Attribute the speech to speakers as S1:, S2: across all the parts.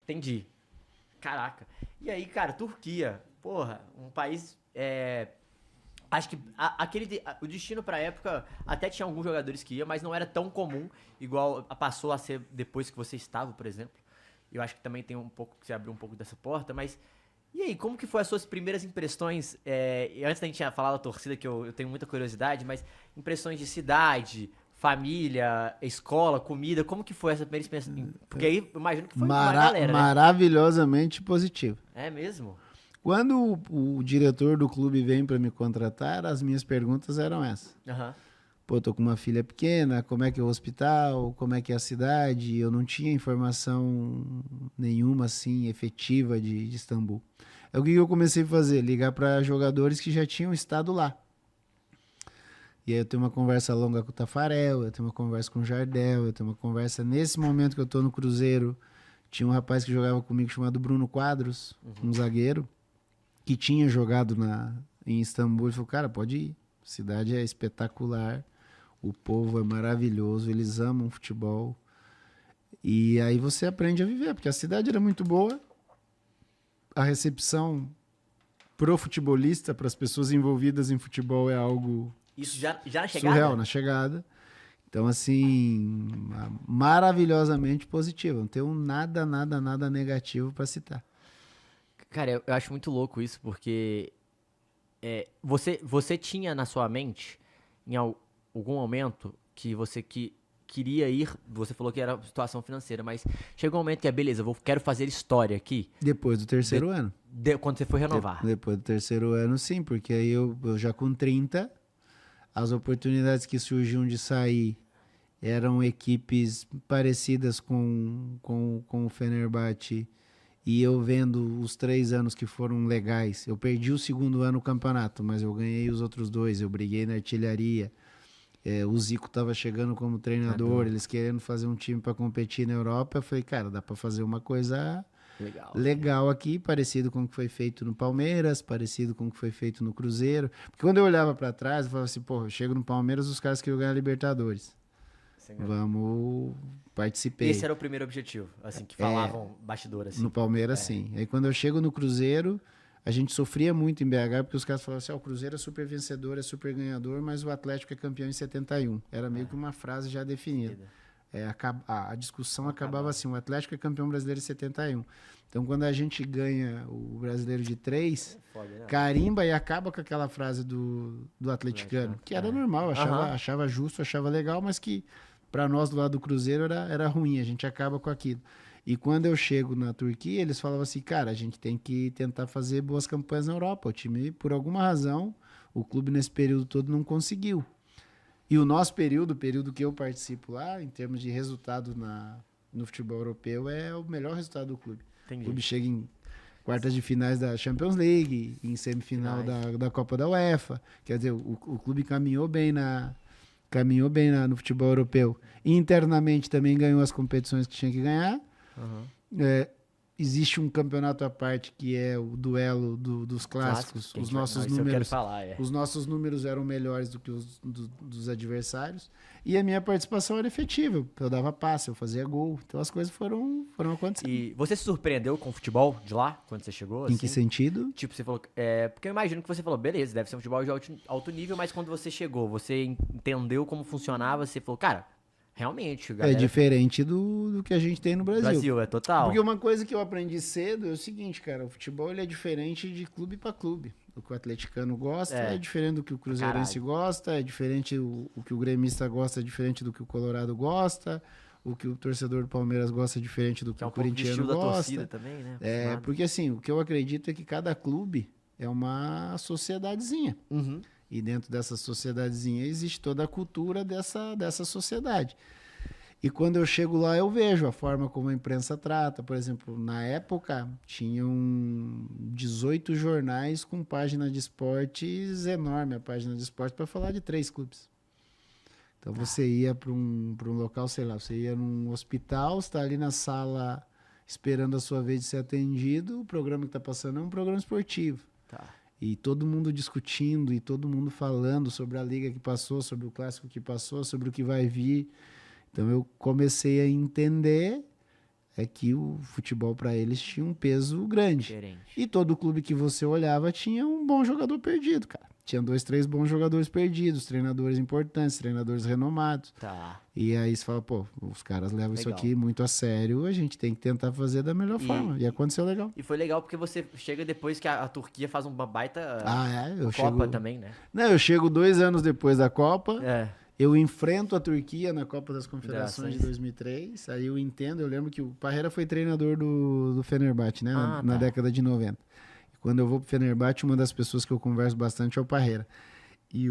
S1: Entendi. Caraca. E aí, cara, Turquia, porra, um país. Acho que o destino pra época até tinha alguns jogadores que iam, mas não era tão comum, igual passou a ser depois que você estava, por exemplo. Eu acho que também tem um pouco que você abriu um pouco dessa porta, mas. E aí, como que foi as suas primeiras impressões? E antes da gente falar da torcida, que eu tenho muita curiosidade, mas impressões de cidade, família, escola, comida, como que foi essa primeira experiência? Porque aí eu imagino que foi uma galera, né?
S2: Maravilhosamente positivo.
S1: É mesmo?
S2: Quando o diretor do clube vem para me contratar, as minhas perguntas eram essas.
S1: Aham.
S2: Pô, tô com uma filha pequena, como é que é o hospital, como é que é a cidade? Eu não tinha informação nenhuma, assim, efetiva de Istambul. É o que eu comecei a fazer? Ligar para jogadores que já tinham estado lá. E aí eu tenho uma conversa longa com o Tafarel, eu tenho uma conversa com o Jardel, eu tenho uma conversa... Nesse momento que eu tô no Cruzeiro, tinha um rapaz que jogava comigo chamado Bruno Quadros, um zagueiro, que tinha jogado em Istambul. Ele falou, cara, pode ir. A cidade é espetacular, o povo é maravilhoso, eles amam futebol. E aí você aprende a viver, porque a cidade era muito boa, a recepção pro futebolista, para as pessoas envolvidas em futebol é algo
S1: Isso já na chegada?
S2: surreal na chegada. Então, assim, maravilhosamente positivo. Não tenho nada negativo para citar.
S1: Cara, eu acho muito louco isso, porque você tinha na sua mente, em algum momento, que você queria ir, você falou que era situação financeira, mas chegou um momento que beleza, quero fazer história aqui,
S2: Depois do terceiro ano.
S1: quando você foi renovar.
S2: Depois do terceiro ano, sim, porque aí eu já com 30, as oportunidades que surgiam de sair eram equipes parecidas com o Fenerbahçe, e eu vendo os 3 anos que foram legais. Eu perdi o segundo ano no campeonato, mas eu ganhei os outros 2, eu briguei na artilharia. O Zico estava chegando como treinador, eles querendo fazer um time para competir na Europa. Eu falei, cara, dá para fazer uma coisa legal aqui, parecido com o que foi feito no Palmeiras, parecido com o que foi feito no Cruzeiro. Porque quando eu olhava para trás, eu falava assim, pô, eu chego no Palmeiras, os caras queriam ganhar a Libertadores. Vamos, participei.
S1: Esse era o primeiro objetivo, assim, que falavam bastidor, assim.
S2: No Palmeiras, sim. Aí quando eu chego no Cruzeiro, a gente sofria muito em BH, porque os caras falavam assim, o Cruzeiro é super vencedor, é super ganhador, mas o Atlético é campeão em 71. Era meio que uma frase já definida. A discussão acabava assim, o Atlético é campeão brasileiro em 71. Então, quando a gente ganha o brasileiro de 3, carimba e acaba com aquela frase do atleticano, que era normal, achava justo, achava legal, mas que para nós do lado do Cruzeiro era ruim, a gente acaba com aquilo. E quando eu chego na Turquia, eles falavam assim, cara, a gente tem que tentar fazer boas campanhas na Europa. O time, por alguma razão, o clube nesse período todo não conseguiu. E o nosso período, o período que eu participo lá, em termos de resultado no futebol europeu, é o melhor resultado do clube.
S1: Entendi.
S2: O clube chega em quartas de finais da Champions League, em semifinal da Copa da UEFA. Quer dizer, o clube caminhou bem no futebol europeu. Internamente também ganhou as competições que tinha que ganhar. Existe um campeonato à parte que é o duelo dos clássicos. Os nossos números, os nossos números eram melhores do que os dos adversários. E a minha participação era efetiva. Eu dava passe, eu fazia gol. Então as coisas foram acontecendo.
S1: E você se surpreendeu com o futebol de lá, quando você chegou?
S2: Em
S1: assim?
S2: que sentido?
S1: Tipo, você falou... porque eu imagino que você falou, beleza, deve ser um futebol de alto nível, mas quando você chegou, você entendeu como funcionava, você falou, cara... Realmente, galera.
S2: É diferente do que a gente tem no Brasil.
S1: Brasil, é total.
S2: Porque uma coisa que eu aprendi cedo é o seguinte, cara, o futebol ele é diferente de clube para clube. O que o atleticano gosta é diferente do que o cruzeirense gosta, é diferente o que o gremista gosta, é diferente do que o colorado gosta, o que o torcedor do Palmeiras gosta é diferente do que o corintiano gosta.
S1: Da torcida também, né?
S2: Porque assim, o que eu acredito é que cada clube é uma sociedadezinha. E dentro dessa sociedadezinha existe toda a cultura dessa sociedade. E quando eu chego lá, eu vejo a forma como a imprensa trata. Por exemplo, na época, tinham 18 jornais com página de esportes enorme, a página de esportes, para falar de 3 clubes. Então, você ia para um local, sei lá, você ia num hospital, você está ali na sala esperando a sua vez de ser atendido, o programa que está passando é um programa esportivo. E todo mundo discutindo, e todo mundo falando sobre a liga que passou, sobre o clássico que passou, sobre o que vai vir. Então eu comecei a entender é que o futebol para eles tinha um peso grande.
S1: Diferente.
S2: E todo clube que você olhava tinha um bom jogador perdido, cara. Tinha 2, 3 bons jogadores perdidos, treinadores importantes, treinadores renomados.
S1: Tá.
S2: E aí você fala, pô, os caras levam isso
S1: Legal.
S2: aqui muito a sério, a gente tem que tentar fazer da melhor forma. E aconteceu legal.
S1: E foi legal porque você chega depois que a Turquia faz uma baita
S2: Eu
S1: Copa
S2: chego...
S1: também, né?
S2: Não, eu chego 2 anos depois da Copa,
S1: É.
S2: eu enfrento a Turquia na Copa das Confederações de
S1: Confederações.
S2: 2003, aí eu entendo, eu lembro que o Parreira foi treinador do Fenerbahçe, né,
S1: Ah,
S2: na
S1: tá.
S2: década de 90. E quando eu vou pro Fenerbahçe, uma das pessoas que eu converso bastante é o Parreira. E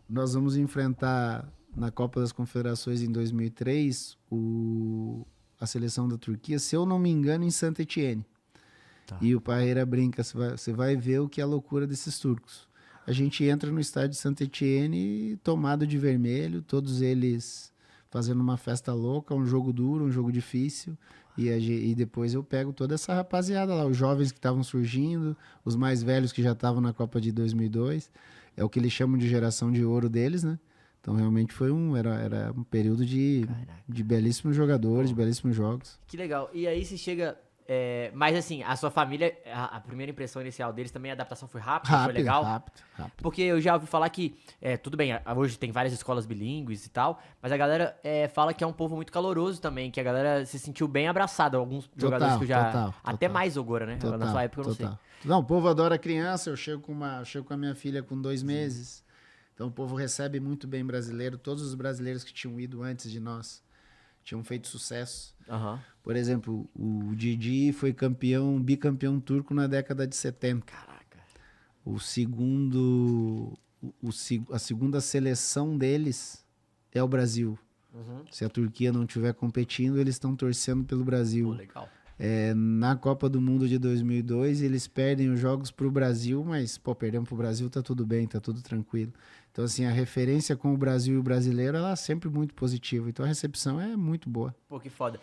S2: nós vamos enfrentar na Copa das Confederações em 2003 a seleção da Turquia, se eu não me engano, em Saint-Étienne.
S1: Tá.
S2: E o Parreira brinca, você vai ver o que é a loucura desses turcos. A gente entra no estádio de Saint-Étienne tomado de vermelho, todos eles fazendo uma festa louca, um jogo duro, um jogo difícil. E depois eu pego toda essa rapaziada lá, os jovens que estavam surgindo, os mais velhos que já estavam na Copa de 2002. É o que eles chamam de geração de ouro deles, né? Então realmente era um período de belíssimos jogadores, de belíssimos jogos.
S1: Que legal. E aí você chega... mas assim, a sua família, a primeira impressão inicial deles também, a adaptação foi rápida, foi legal?
S2: Rápido.
S1: Porque eu já ouvi falar que, tudo bem, hoje tem várias escolas bilíngues e tal, mas a galera fala que é um povo muito caloroso também, que a galera se sentiu bem abraçada, alguns jogadores que eu já...
S2: total.
S1: Até mais agora, né? Na sua época eu não sei.
S2: Não, o povo adora criança, eu chego com a minha filha com 2 meses, então o povo recebe muito bem brasileiro, todos os brasileiros que tinham ido antes de nós tinham feito sucesso.
S1: Aham.
S2: Por exemplo, o Didi foi bicampeão turco na década de 70.
S1: Caraca.
S2: A segunda seleção deles é o Brasil.
S1: Uhum.
S2: Se a Turquia não estiver competindo, eles estão torcendo pelo
S1: Pô,
S2: Brasil.
S1: legal.
S2: Na Copa do Mundo de 2002, eles perdem os jogos para o Brasil, mas, perdemos para o Brasil, tá tudo bem, tá tudo tranquilo. Então, assim, a referência com o Brasil e o brasileiro, ela é sempre muito positiva. Então, a recepção é muito boa.
S1: Pô, que foda.